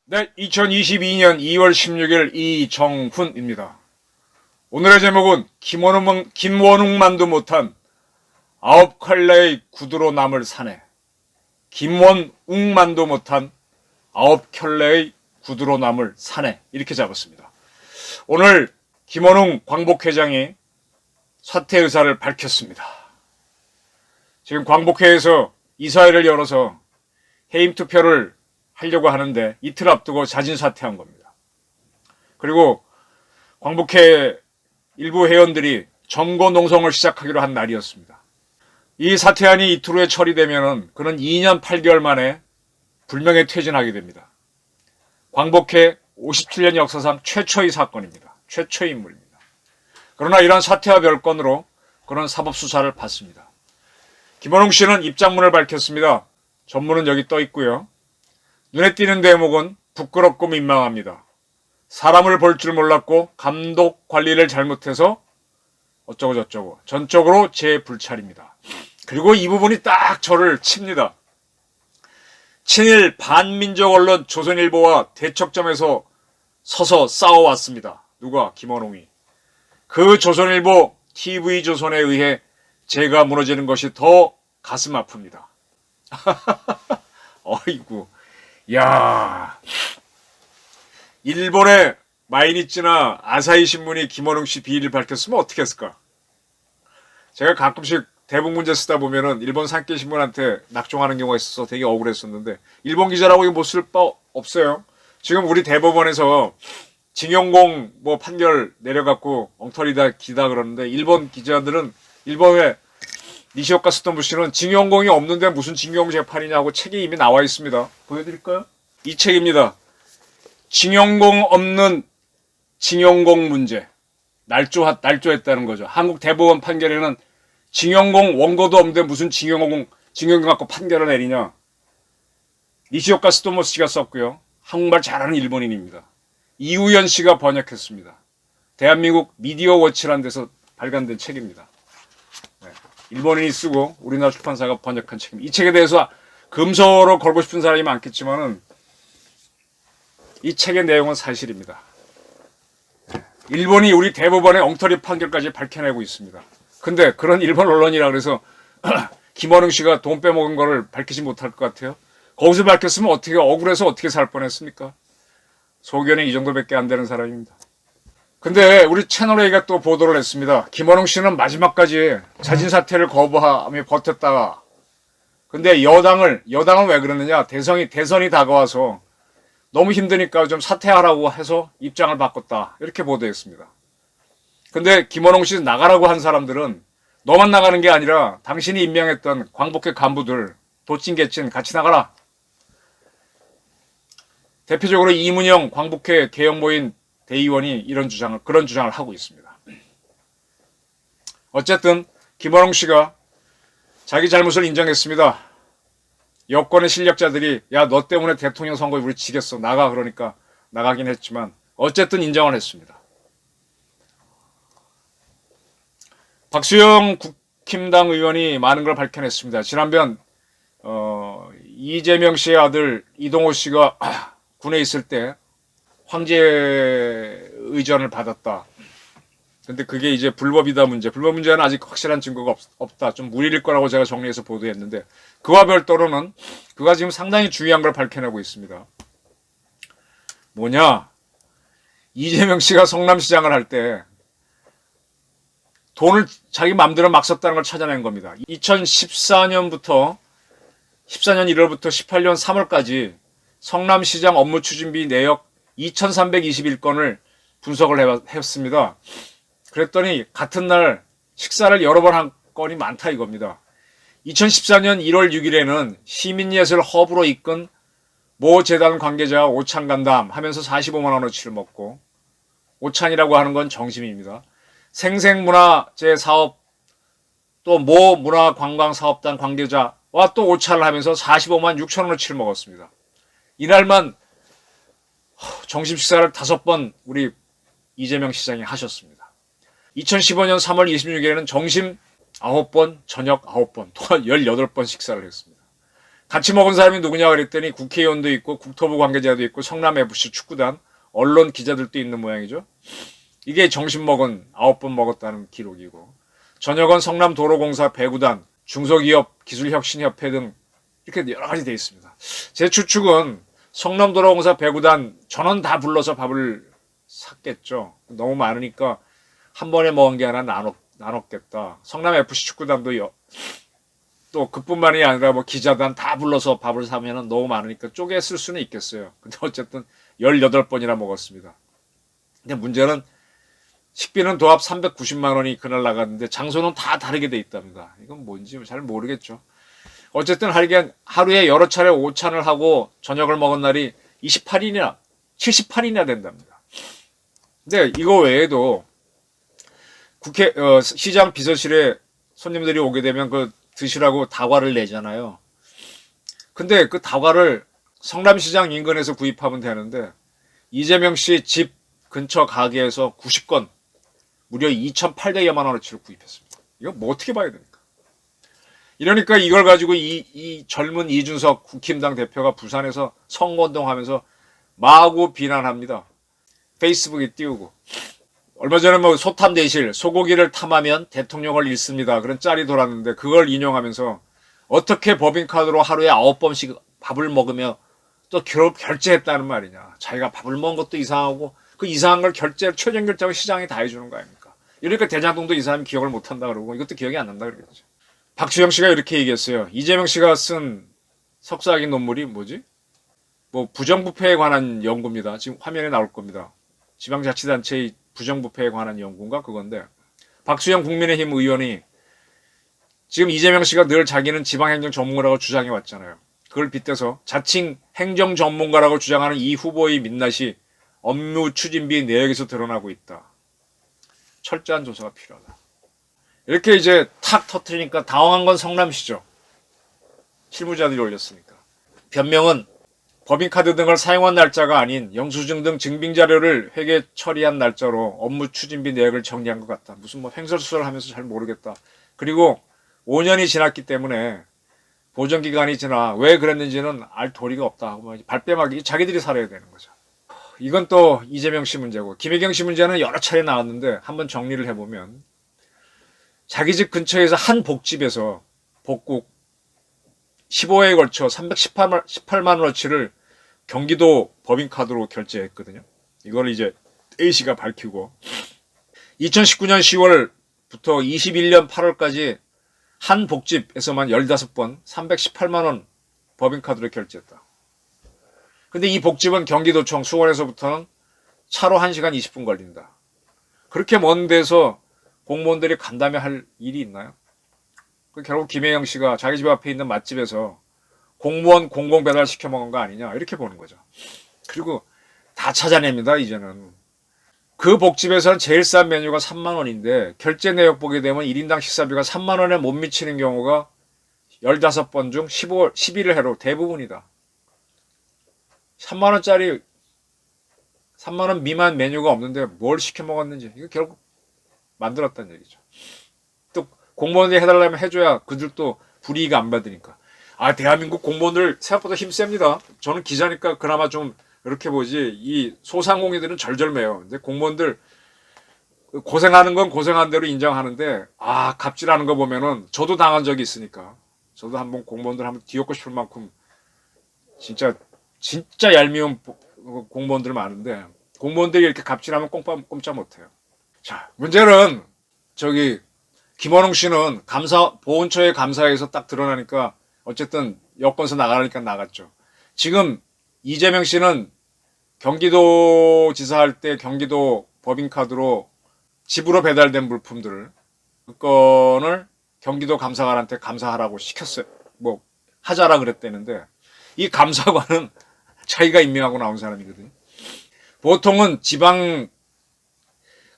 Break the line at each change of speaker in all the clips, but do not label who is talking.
네, 2022년 2월 16일 이정훈입니다. 오늘의 제목은 김원웅만도 못한 9켤레의 구두로 남을 사내. 김원웅만도 못한 9켤레의 구두로 남을 사내. 이렇게 잡았습니다. 오늘 김원웅 광복회장이 사퇴 의사를 밝혔습니다. 지금 광복회에서 이사회를 열어서 해임 투표를 하려고 하는데 이틀 앞두고 자진 사퇴한 겁니다. 그리고 광복회 일부 회원들이 정고 농성을 시작하기로 한 날이었습니다. 이 사퇴안이 이틀 후에 처리되면 그는 2년 8개월 만에 불명예 퇴진하게 됩니다. 광복회 57년 역사상 최초의 사건입니다. 최초의 인물입니다. 그러나 이런 사퇴와 별건으로 그는 사법수사를 받습니다. 김원웅 씨는 입장문을 밝혔습니다. 전문은 여기 떠 있고요. 눈에 띄는 대목은 부끄럽고 민망합니다. 사람을 볼 줄 몰랐고 감독 관리를 잘못해서 어쩌고 저쩌고 전적으로 제 불찰입니다. 그리고 이 부분이 딱 저를 칩니다. 친일 반민족 언론 조선일보와 대척점에서 서서 싸워왔습니다. 누가? 김원웅이. 그 조선일보 TV조선에 의해 제가 무너지는 것이 더 가슴 아픕니다. 어이구. 야, 일본의 마이니치나 아사히 신문이 김원웅 씨 비리를 밝혔으면 어떻게 했을까? 제가 가끔씩 대북 문제 쓰다 보면은 일본 산케 신문한테 낙종하는 경우가 있어서 되게 억울했었는데 일본 기자라고 이거 못 쓸 바 없어요. 지금 우리 대법원에서 징용공 뭐 판결 내려갖고 엉터리다 기다 그러는데 일본 기자들은 일본의 니시오카 스토무 씨는 징용공이 없는데 무슨 징용 재판이냐고 책이 이미 나와 있습니다. 보여드릴까요? 이 책입니다. 징용공 없는 징용공 문제. 날조했다는 거죠. 한국 대법원 판결에는 징용공 원고도 없는데 무슨 징용공 갖고 판결을 내리냐. 니시오카 스토무 씨가 썼고요. 한국말 잘하는 일본인입니다. 이우연 씨가 번역했습니다. 대한민국 미디어 워치라는 데서 발간된 책입니다. 일본인이 쓰고 우리나라 출판사가 번역한 책입니다. 이 책에 대해서 금서로 걸고 싶은 사람이 많겠지만은 이 책의 내용은 사실입니다. 일본이 우리 대법원의 엉터리 판결까지 밝혀내고 있습니다. 근데 그런 일본 언론이라 그래서 김원웅 씨가 돈 빼먹은 거를 밝히지 못할 것 같아요. 거기서 밝혔으면 어떻게 억울해서 어떻게 살 뻔했습니까? 소견이 이 정도밖에 안 되는 사람입니다. 근데 우리 채널A가 또 보도를 했습니다. 김원웅 씨는 마지막까지 자진 사퇴를 거부하며 버텼다가 근데 여당은 왜 그러느냐? 대선이 다가와서 너무 힘드니까 좀 사퇴하라고 해서 입장을 바꿨다. 이렇게 보도했습니다. 근데 김원웅 씨 나가라고 한 사람들은 너만 나가는 게 아니라 당신이 임명했던 광복회 간부들 도찐개찐 같이 나가라. 대표적으로 이문영 광복회 개혁모임 대의원이 그런 주장을 하고 있습니다. 어쨌든 김원웅 씨가 자기 잘못을 인정했습니다. 여권의 실력자들이 야, 너 때문에 대통령 선거에 우리 지겠어. 나가 그러니까 나가긴 했지만 어쨌든 인정을 했습니다. 박수영 국힘당 의원이 많은 걸 밝혀냈습니다. 지난번 이재명 씨의 아들 이동호 씨가 군에 있을 때 황제 의전을 받았다. 근데 그게 이제 불법 문제는 아직 확실한 증거가 없다. 좀 무리일 거라고 제가 정리해서 보도했는데 그와 별도로는 그가 지금 상당히 중요한 걸 밝혀내고 있습니다. 뭐냐? 이재명 씨가 성남시장을 할 때 돈을 자기 맘대로 막 썼다는 걸 찾아낸 겁니다. 2014년 1월부터 18년 3월까지 성남시장 업무 추진비 내역 2321건을 분석을 했습니다. 그랬더니 같은 날 식사를 여러 번 한 건이 많다 이겁니다. 2014년 1월 6일에는 시민예술 허브로 이끈 모 재단 관계자 오찬 간담 하면서 45만 원어치를 먹고 오찬이라고 하는 건 정심입니다. 생생문화재 사업 또 모 문화관광사업단 관계자와 또 오찬을 하면서 45만 6천 원어치를 먹었습니다. 이날만 점심 식사를 5번 우리 이재명 시장이 하셨습니다. 2015년 3월 26일에는 점심 9번, 저녁 9번, 또한 18번 식사를 했습니다. 같이 먹은 사람이 누구냐 그랬더니 국회의원도 있고 국토부 관계자도 있고 성남FC 축구단, 언론 기자들도 있는 모양이죠. 이게 점심 먹은 9번 먹었다는 기록이고, 저녁은 성남도로공사 배구단, 중소기업 기술혁신협회 등 이렇게 여러 가지 돼 있습니다. 제 추측은 성남도로공사 배구단 전원 다 불러서 밥을 샀겠죠. 너무 많으니까 한 번에 먹은 게 아니라 나눴겠다. 성남FC 축구단도 또 그뿐만이 아니라 뭐 기자단 다 불러서 밥을 사면은 너무 많으니까 쪼개 쓸 수는 있겠어요. 근데 어쨌든 18번이나 먹었습니다. 근데 문제는 식비는 도합 390만 원이 그날 나갔는데 장소는 다 다르게 돼 있답니다. 이건 뭔지 잘 모르겠죠. 어쨌든 하루에 여러 차례 오찬을 하고 저녁을 먹은 날이 28일이나 78일이나 된답니다. 근데 이거 외에도 시장 비서실에 손님들이 오게 되면 그 드시라고 다과를 내잖아요. 근데 그 다과를 성남시장 인근에서 구입하면 되는데 이재명 씨 집 근처 가게에서 90건 무려 2,800여만 원어치를 구입했습니다. 이거 뭐 어떻게 봐야 됩니까? 이러니까 이걸 가지고 이 젊은 이준석 국힘당 대표가 부산에서 선거운동하면서 마구 비난합니다. 페이스북에 띄우고. 얼마 전에 뭐 소탐대실, 소고기를 탐하면 대통령을 잃습니다. 그런 짤이 돌았는데 그걸 인용하면서 어떻게 법인카드로 하루에 9번씩 밥을 먹으며 또 결제했다는 말이냐. 자기가 밥을 먹은 것도 이상하고 그 이상한 걸 최종 결정을 시장이 다 해주는 거 아닙니까? 이러니까 대장동도 이 사람이 기억을 못한다 그러고 이것도 기억이 안 난다 그러겠죠. 박수영 씨가 이렇게 얘기했어요. 이재명 씨가 쓴 석사학위 논문이 뭐지? 뭐 부정부패에 관한 연구입니다. 지금 화면에 나올 겁니다. 지방자치단체의 부정부패에 관한 연구인가 그건데 박수영 국민의힘 의원이 지금 이재명 씨가 늘 자기는 지방행정 전문가라고 주장해 왔잖아요. 그걸 빗대서 자칭 행정 전문가라고 주장하는 이 후보의 민낯이 업무 추진비 내역에서 드러나고 있다. 철저한 조사가 필요하다. 이렇게 이제 탁 터트리니까 당황한 건 성남시죠. 실무자들이 올렸으니까. 변명은 법인카드 등을 사용한 날짜가 아닌 영수증 등 증빙자료를 회계 처리한 날짜로 업무 추진비 내역을 정리한 것 같다. 무슨 뭐 횡설수설 하면서 잘 모르겠다. 그리고 5년이 지났기 때문에 보정기간이 지나 왜 그랬는지는 알 도리가 없다 하고 발뺌하기 자기들이 살아야 되는 거죠. 이건 또 이재명 씨 문제고 김혜경 씨 문제는 여러 차례 나왔는데 한번 정리를 해보면 자기 집 근처에서 한 복집에서 복국 15회에 걸쳐 318만 원어치를 경기도 법인카드로 결제했거든요. 이걸 이제 A씨가 밝히고 2019년 10월부터 21년 8월까지 한 복집에서만 15번 318만 원 법인카드로 결제했다. 근데 이 복집은 경기도청 수원에서부터는 차로 1시간 20분 걸린다. 그렇게 먼 데서 공무원들이 간다며 할 일이 있나요? 결국 김혜영 씨가 자기 집 앞에 있는 맛집에서 공무원 공공배달 시켜 먹은 거 아니냐 이렇게 보는 거죠. 그리고 다 찾아냅니다. 이제는. 그 복집에서는 제일 싼 메뉴가 3만 원인데 결제 내역 보게 되면 1인당 식사비가 3만 원에 못 미치는 경우가 15번 중 11을 해로 대부분이다. 3만 원짜리 3만 원 미만 메뉴가 없는데 뭘 시켜 먹었는지 이거 결국 만들었다는 얘기죠. 또 공무원들이 해달라면 해줘야 그들도 불이익 안 받으니까. 대한민국 공무원들 생각보다 힘셉니다. 저는 기자니까 그나마 좀 이렇게 보지 이 소상공인들은 절절매요. 근데 공무원들 고생하는 건 고생한 대로 인정하는데 갑질하는 거 보면은 저도 당한 적이 있으니까 저도 한번 공무원들 한번 뒤엎고 싶을 만큼 진짜 얄미운 공무원들 많은데 공무원들이 이렇게 갑질하면 꼼짝 못해요. 자, 문제는 김원웅 씨는 보훈처의 감사에서 딱 드러나니까 어쨌든 여권서 나가니까 나갔죠. 지금 이재명 씨는 경기도지사 할 때 경기도 법인카드로 집으로 배달된 물품들을 그 건을 경기도 감사관한테 감사하라고 시켰어요. 뭐 하자라 그랬대는데 이 감사관은 자기가 임명하고 나온 사람이거든요. 보통은 지방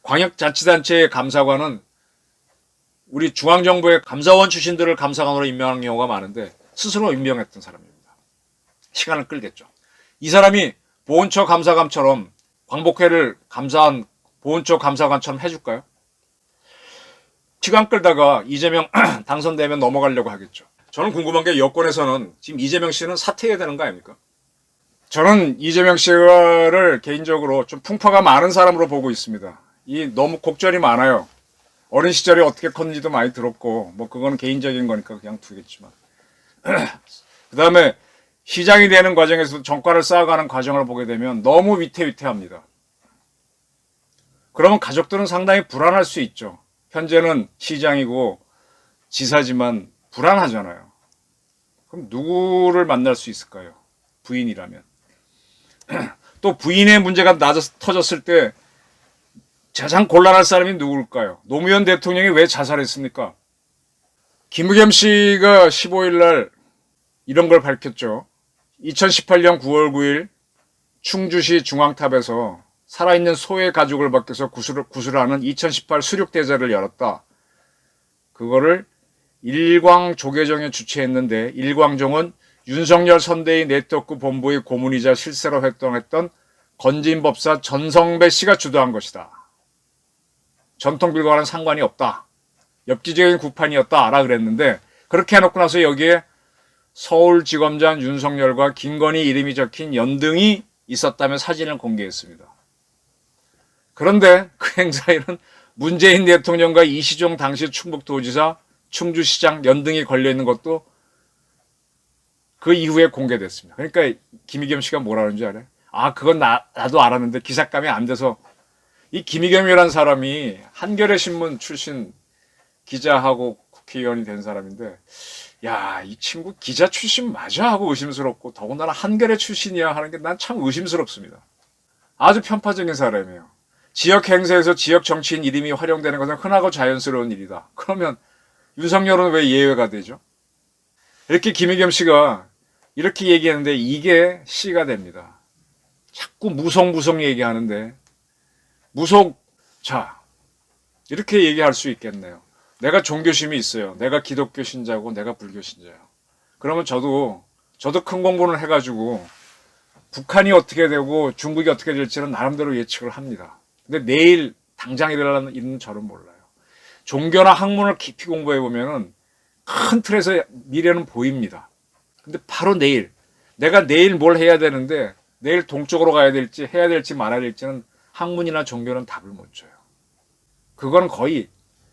광역자치단체의 감사관은 우리 중앙정부의 감사원 출신들을 감사관으로 임명하는 경우가 많은데 스스로 임명했던 사람입니다. 시간을 끌겠죠. 이 사람이 보훈처 감사관처럼 광복회를 감사한 보훈 쪽 감사관처럼 해줄까요? 시간 끌다가 이재명 당선되면 넘어가려고 하겠죠. 저는 궁금한 게 여권에서는 지금 이재명 씨는 사퇴해야 되는 거 아닙니까? 저는 이재명 씨를 개인적으로 좀 풍파가 많은 사람으로 보고 있습니다. 너무 곡절이 많아요. 어린 시절에 어떻게 컸는지도 많이 들었고, 뭐 그건 개인적인 거니까 그냥 두겠지만. 그 다음에 시장이 되는 과정에서 정가를 쌓아가는 과정을 보게 되면 너무 위태위태합니다. 그러면 가족들은 상당히 불안할 수 있죠. 현재는 시장이고 지사지만 불안하잖아요. 그럼 누구를 만날 수 있을까요? 부인이라면. 또 부인의 문제가 터졌을 때 가장 곤란할 사람이 누굴까요? 노무현 대통령이 왜 자살했습니까? 김의겸 씨가 15일 날 이런 걸 밝혔죠. 2018년 9월 9일 충주시 중앙탑에서 살아있는 소의 가죽을 벗겨서 구슬하는 2018 수륙대회를 열었다. 그거를 일광조계종이 주최했는데 일광종은 윤석열 선대위 네트워크 본부의 고문이자 실세로 활동했던 건진법사 전성배 씨가 주도한 것이다. 전통빌과는 상관이 없다. 엽기적인 구판이었다라 그랬는데 그렇게 해놓고 나서 여기에 서울지검장 윤석열과 김건희 이름이 적힌 연등이 있었다며 사진을 공개했습니다. 그런데 그 행사에는 문재인 대통령과 이시종 당시 충북도지사, 충주시장 연등이 걸려있는 것도 그 이후에 공개됐습니다. 그러니까 김의겸 씨가 뭐라 그러는지 알아요? 아, 그건 나도 알았는데 기삭감이 안 돼서. 이 김의겸이라는 사람이 한겨레 신문 출신 기자하고 국회의원이 된 사람인데, 야, 이 친구 기자 출신 맞아? 하고 의심스럽고, 더군다나 한겨레 출신이야 하는 게 난 참 의심스럽습니다. 아주 편파적인 사람이에요. 지역 행사에서 지역 정치인 이름이 활용되는 것은 흔하고 자연스러운 일이다. 그러면 윤석열은 왜 예외가 되죠? 이렇게 김의겸 씨가 이렇게 얘기하는데 이게 씨가 됩니다. 자꾸 무속 얘기하는데 자, 이렇게 얘기할 수 있겠네요. 내가 종교심이 있어요. 내가 기독교 신자고 내가 불교 신자예요. 그러면 저도 큰 공부를 해가지고 북한이 어떻게 되고 중국이 어떻게 될지는 나름대로 예측을 합니다. 근데 내일 당장 일어나는 일은 저는 몰라요. 종교나 학문을 깊이 공부해 보면은 큰 틀에서 미래는 보입니다. 근데 바로 내가 내일 뭘 해야 되는데 내일 동쪽으로 가야 될지 해야 될지 말아야 될지는 학문이나 종교는 답을 못 줘요. 그건 거의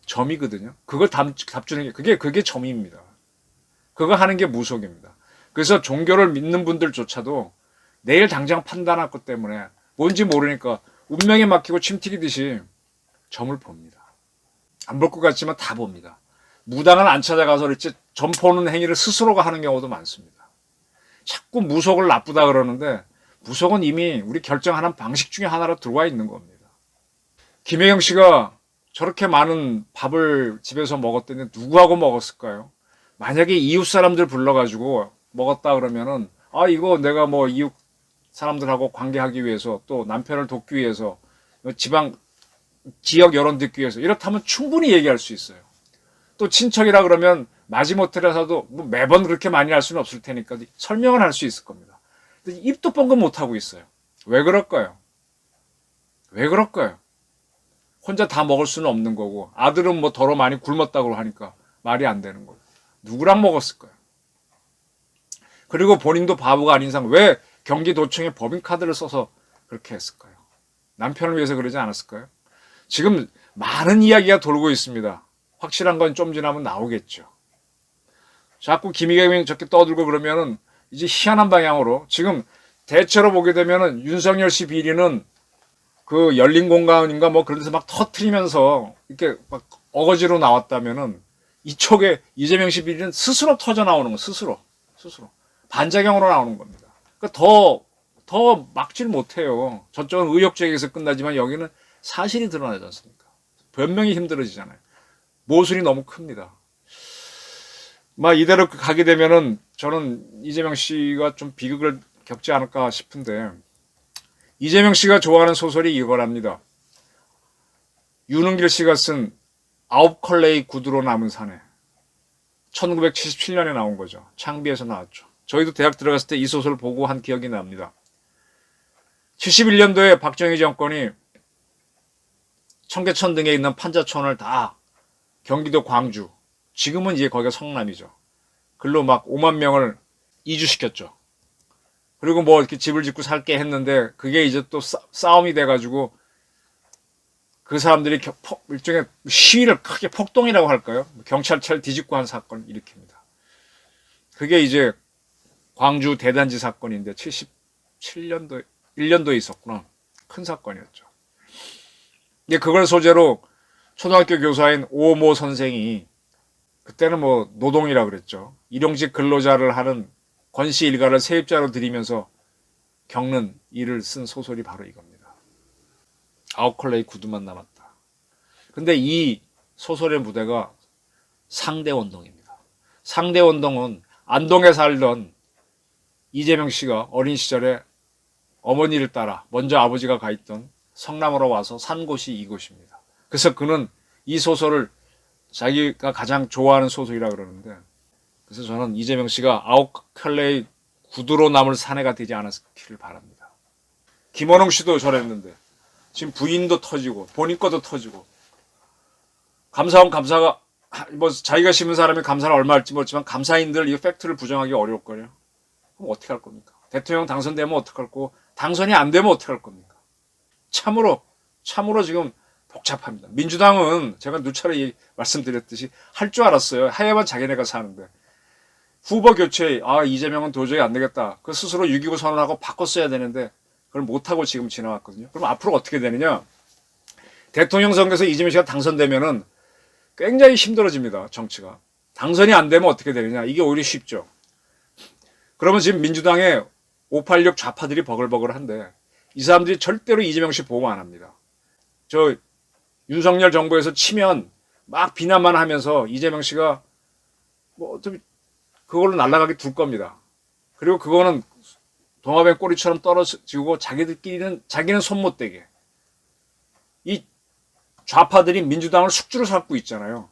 점이거든요. 그걸 답 주는 게 그게 점입니다. 그거 하는 게 무속입니다. 그래서 종교를 믿는 분들조차도 내일 당장 판단할 것 때문에 뭔지 모르니까 운명에 맡기고 침 튀기듯이 점을 봅니다. 안 볼 것 같지만 다 봅니다. 무당을 안 찾아가서 그렇지 점 보는 행위를 스스로가 하는 경우도 많습니다. 자꾸 무속을 나쁘다 그러는데 무속은 이미 우리 결정하는 방식 중에 하나로 들어와 있는 겁니다. 김혜경 씨가 저렇게 많은 밥을 집에서 먹었더니 누구하고 먹었을까요? 만약에 이웃 사람들 불러가지고 먹었다 그러면은 이거 내가 뭐 이웃 사람들하고 관계하기 위해서 또 남편을 돕기 위해서 지역 여론 듣기 위해서 이렇다면 충분히 얘기할 수 있어요. 또 친척이라 그러면 마지못해라서도 뭐 매번 그렇게 많이 할 수는 없을 테니까 설명을 할 수 있을 겁니다. 근데 입도 뻥긋 못하고 있어요. 왜 그럴까요? 혼자 다 먹을 수는 없는 거고 아들은 뭐 더러 많이 굶었다고 하니까 말이 안 되는 거예요. 누구랑 먹었을까요? 그리고 본인도 바보가 아닌 이상 왜 경기도청에 법인카드를 써서 그렇게 했을까요? 남편을 위해서 그러지 않았을까요? 지금 많은 이야기가 돌고 있습니다. 확실한 건 좀 지나면 나오겠죠. 자꾸 김의겸이 저렇게 떠들고 그러면은 이제 희한한 방향으로 지금 대체로 보게 되면은 윤석열 씨 비리는 그 열린 공간인가 뭐 그런 데서 막 터트리면서 이렇게 막 어거지로 나왔다면은 이쪽에 이재명 씨 비리는 스스로 터져 나오는 거, 스스로. 반작용으로 나오는 겁니다. 그러니까 더 막질 못해요. 저쪽은 의혹제기에서 끝나지만 여기는 사실이 드러나지 않습니까? 변명이 힘들어지잖아요. 모순이 너무 큽니다. 이대로 가게 되면은 저는 이재명 씨가 좀 비극을 겪지 않을까 싶은데 이재명 씨가 좋아하는 소설이 이거랍니다. 윤은길 씨가 쓴 9컬레의 구두로 남은 사내. 1977년에 나온 거죠. 창비에서 나왔죠. 저희도 대학 들어갔을 때 이 소설을 보고 한 기억이 납니다. 71년도에 박정희 정권이 청계천 등에 있는 판자촌을 다 경기도 광주, 지금은 이제 거기가 성남이죠. 글로 막 5만 명을 이주시켰죠. 그리고 뭐 이렇게 집을 짓고 살게 했는데 그게 이제 또 싸움이 돼가지고 그 사람들이 일종의 시위를 크게 폭동이라고 할까요? 경찰차를 뒤집고 한 사건을 일으킵니다. 그게 이제 광주 대단지 사건인데 77년도 1년도에 있었구나. 큰 사건이었죠. 근데 그걸 소재로 초등학교 교사인 오모 선생이 그때는 뭐 노동이라 그랬죠. 일용직 근로자를 하는 권씨 일가를 세입자로 들이면서 겪는 일을 쓴 소설이 바로 이겁니다. 아웃클레이 구두만 남았다. 근데 이 소설의 무대가 상대원동입니다. 상대원동은 안동에 살던 이재명 씨가 어린 시절에 어머니를 따라 먼저 아버지가 가 있던 성남으로 와서 산 곳이 이곳입니다. 그래서 그는 이 소설을 자기가 가장 좋아하는 소설이라 그러는데, 그래서 저는 이재명 씨가 아웃클레이 구두로 남을 사내가 되지 않았기를 바랍니다. 김원웅 씨도 저랬는데 지금 부인도 터지고 본인 것도 터지고, 감사원 감사가 뭐 자기가 심은 사람이 감사를 얼마 할지 모르지만 감사인들 이 팩트를 부정하기 어려울 거예요. 그럼 어떻게 할 겁니까? 대통령 당선되면 어떡할 거고 당선이 안 되면 어떡할 겁니까? 참으로 지금 복잡합니다. 민주당은 제가 누차례 말씀드렸듯이 할 줄 알았어요. 해야만 자기네가 사는데. 후보 교체, 이재명은 도저히 안 되겠다. 그 스스로 6.29 선언하고 바꿨어야 되는데 그걸 못하고 지금 지나왔거든요. 그럼 앞으로 어떻게 되느냐? 대통령 선거에서 이재명 씨가 당선되면은 굉장히 힘들어집니다. 정치가. 당선이 안 되면 어떻게 되느냐? 이게 오히려 쉽죠. 그러면 지금 민주당의 586 좌파들이 버글버글한데 이 사람들이 절대로 이재명 씨 보호 안 합니다. 저 윤석열 정부에서 치면 막 비난만 하면서 이재명 씨가 뭐 어차피 그걸로 날아가게 둘 겁니다. 그리고 그거는 동화뱀 꼬리처럼 떨어지고 자기는 손 못 대게. 이 좌파들이 민주당을 숙주로 삼고 있잖아요.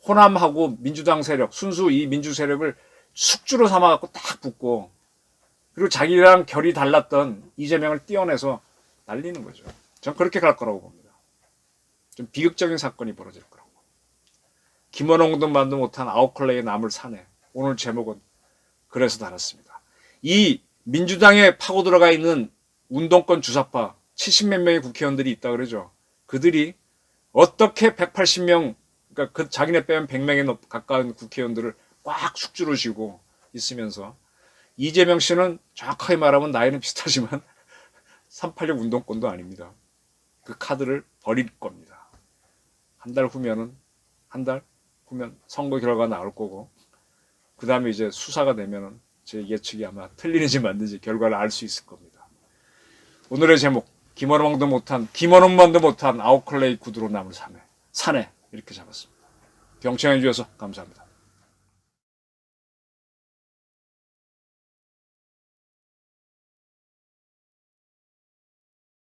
호남하고 민주당 세력, 순수 이 민주 세력을 숙주로 삼아갖고 딱 붙고, 그리고 자기랑 결이 달랐던 이재명을 띄어내서 날리는 거죠. 전 그렇게 갈 거라고 봅니다. 좀 비극적인 사건이 벌어질 거라고. 김원웅도 만도 못한 아웃클레이의 남을 사내. 오늘 제목은 그래서 달았습니다. 이 민주당에 파고 들어가 있는 운동권 주사파 70몇 명의 국회의원들이 있다 그러죠. 그들이 어떻게 180명, 그러니까 그 자기네 빼면 100명에 가까운 국회의원들을 꽉 숙주로 쥐고 있으면서, 이재명 씨는 정확하게 말하면 나이는 비슷하지만 386 운동권도 아닙니다. 그 카드를 버릴 겁니다. 한 달 후면 선거 결과가 나올 거고, 그 다음에 이제 수사가 되면은 제 예측이 아마 틀리는지 맞는지 결과를 알 수 있을 겁니다. 오늘의 제목, 김원웅만도 못한 아웃클레이 구두로 남을 사내 이렇게 잡았습니다. 경청해 주셔서 감사합니다.